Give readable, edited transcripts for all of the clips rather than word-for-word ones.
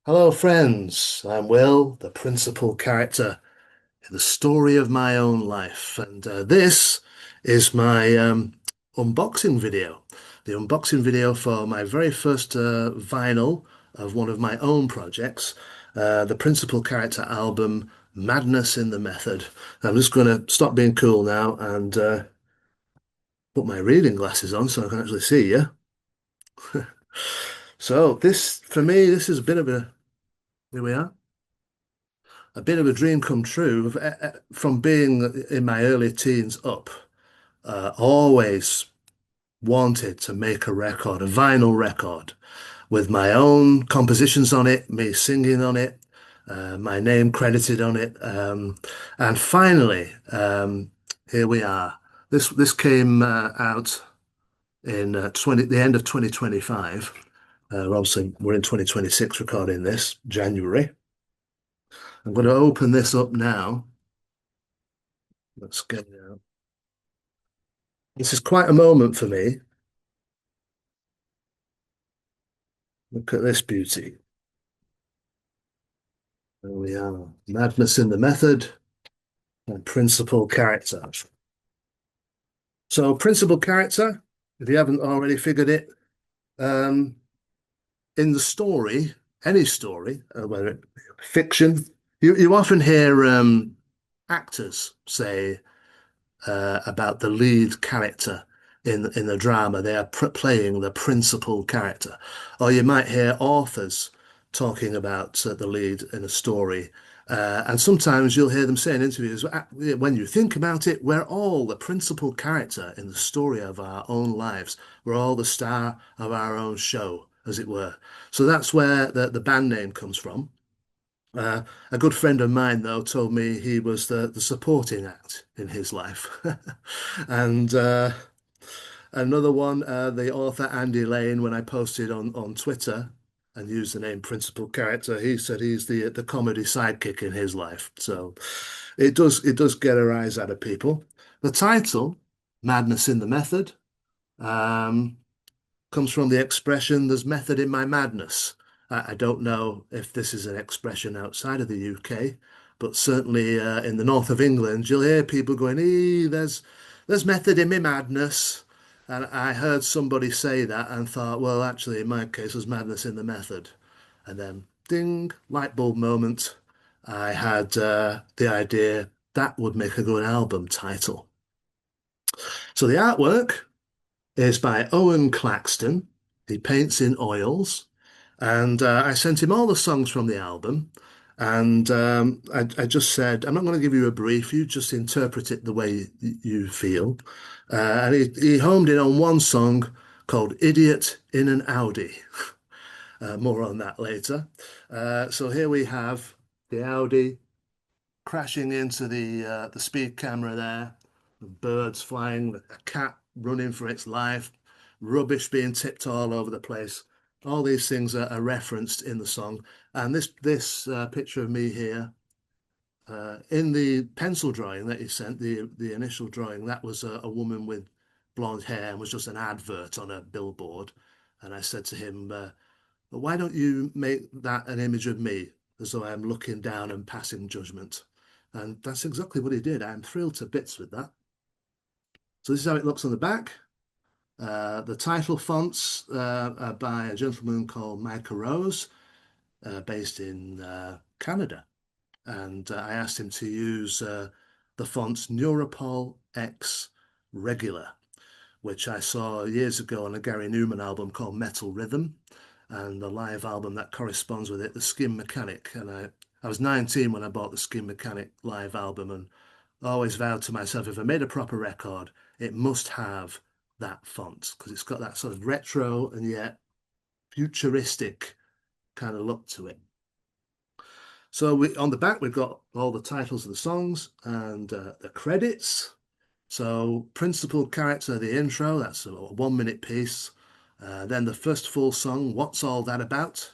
Hello, friends. I'm Will, the principal character in the story of my own life. And this is my unboxing video. The unboxing video for my very first vinyl of one of my own projects, the principal character album, Madness in the Method. I'm just going to stop being cool now and put my reading glasses on so I can actually see you. So this, for me, this is a bit of a, here we are. A bit of a dream come true from being in my early teens up. Always wanted to make a record, a vinyl record, with my own compositions on it, me singing on it, my name credited on it. And finally, here we are. This came out in the end of 2025. Obviously, we're in 2026 recording this, January. I'm going to open this up now. Let's get it out. This is quite a moment for me. Look at this beauty. There we are. Madness in the Method and Principal Character. So, Principal Character, if you haven't already figured it, um, in the story, any story, whether it fiction, you often hear actors say about the lead character in the drama. They are playing the principal character. Or you might hear authors talking about the lead in a story. And sometimes you'll hear them say in interviews, when you think about it, we're all the principal character in the story of our own lives. We're all the star of our own show, as it were. So that's where the band name comes from. A good friend of mine, though, told me he was the supporting act in his life. And another one, the author Andy Lane, when I posted on Twitter and used the name principal character, he said he's the comedy sidekick in his life. So it does get a rise out of people. The title, Madness in the Method, um, comes from the expression, there's method in my madness. I don't know if this is an expression outside of the UK, but certainly in the north of England, you'll hear people going, there's method in my madness. And I heard somebody say that and thought, well, actually, in my case, there's madness in the method. And then, ding, light bulb moment. I had the idea that would make a good album title. So the artwork is by Owen Claxton. He paints in oils. And I sent him all the songs from the album. And I just said, I'm not going to give you a brief, you just interpret it the way you feel. And he homed in on one song called Idiot in an Audi. More on that later. So here we have the Audi crashing into the speed camera there, the birds flying, a cat running for its life, rubbish being tipped all over the place. All these things are referenced in the song. And this picture of me here, in the pencil drawing that he sent, the initial drawing, that was a woman with blonde hair and was just an advert on a billboard. And I said to him, why don't you make that an image of me as though I'm looking down and passing judgment? And that's exactly what he did. I'm thrilled to bits with that. So this is how it looks on the back. The title fonts are by a gentleman called Micah Rose, based in Canada. And I asked him to use the fonts Neuropol X Regular, which I saw years ago on a Gary Newman album called Metal Rhythm, and the live album that corresponds with it, The Skin Mechanic. And I was 19 when I bought the Skin Mechanic live album, and I always vowed to myself, if I made a proper record, it must have that font because it's got that sort of retro and yet futuristic kind of look to it. So on the back, we've got all the titles of the songs and the credits. So principal character, the intro, that's a 1 minute piece. Then the first full song, What's All That About?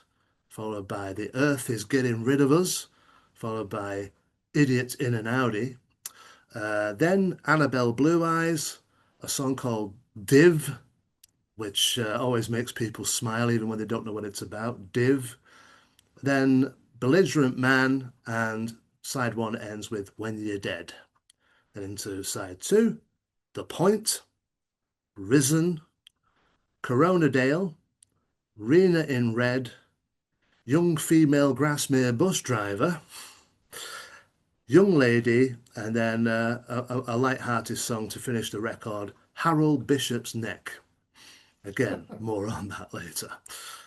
Followed by The Earth Is Getting Rid of Us, followed by Idiot in an Audi. Then Annabelle Blue Eyes, a song called Div, which always makes people smile even when they don't know what it's about. Div. then Belligerent Man, and side one ends with When You're Dead. Then into side two, The Point, Risen, Corona Dale, Rena in Red, Young Female Grasmere Bus Driver, Young Lady, and then a light-hearted song to finish the record, Harold Bishop's Neck. Again, more on that later.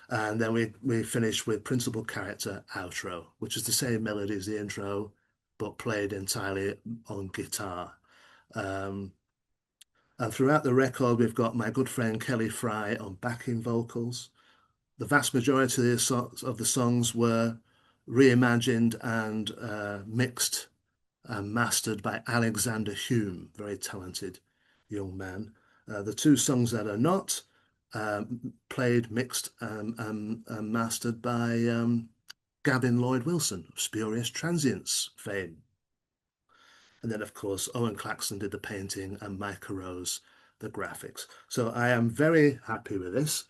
And then we finish with Principal Character Outro, which is the same melody as the intro, but played entirely on guitar. And throughout the record, we've got my good friend Kelly Fry on backing vocals. The vast majority of the songs were reimagined and mixed and mastered by Alexander Hume, very talented young man. The two songs that are not played, mixed, and mastered by Gavin Lloyd Wilson of Spurious Transients fame. And then, of course, Owen Claxton did the painting and Micah Rose the graphics. So I am very happy with this.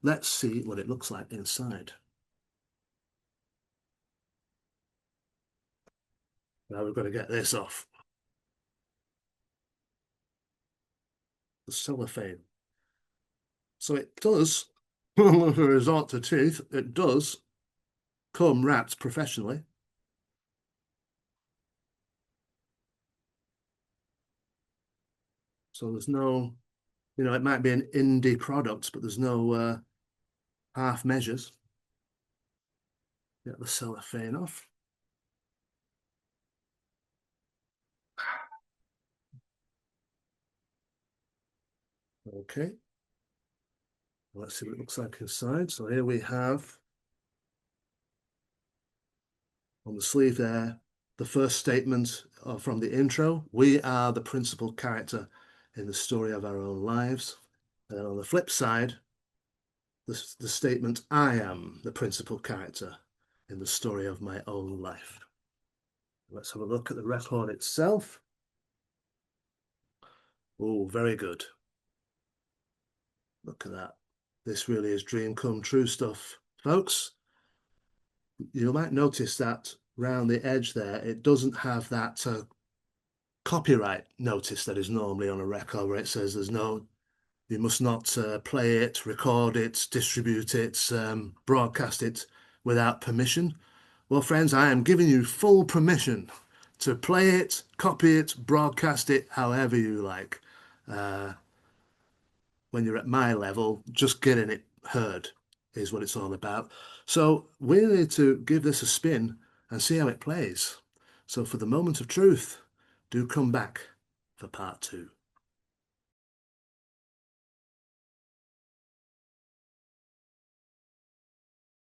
Let's see what it looks like inside. Now we've got to get this off. The cellophane. So it does, if we resort to teeth, it does come wrapped professionally. So there's no, it might be an indie product, but there's no half measures. Get the cellophane off. Okay. Let's see what it looks like inside. So here we have on the sleeve there, the first statement from the intro. We are the principal character in the story of our own lives. And then on the flip side, the statement, I am the principal character in the story of my own life. Let's have a look at the record itself. Oh, very good. Look at that. This really is dream come true stuff, folks. You might notice that round the edge there, it doesn't have that copyright notice that is normally on a record where it says you must not play it, record it, distribute it, broadcast it without permission. Well, friends, I am giving you full permission to play it, copy it, broadcast it, however you like. When you're at my level, just getting it heard is what it's all about. So we need to give this a spin and see how it plays. So for the moment of truth, do come back for part 2.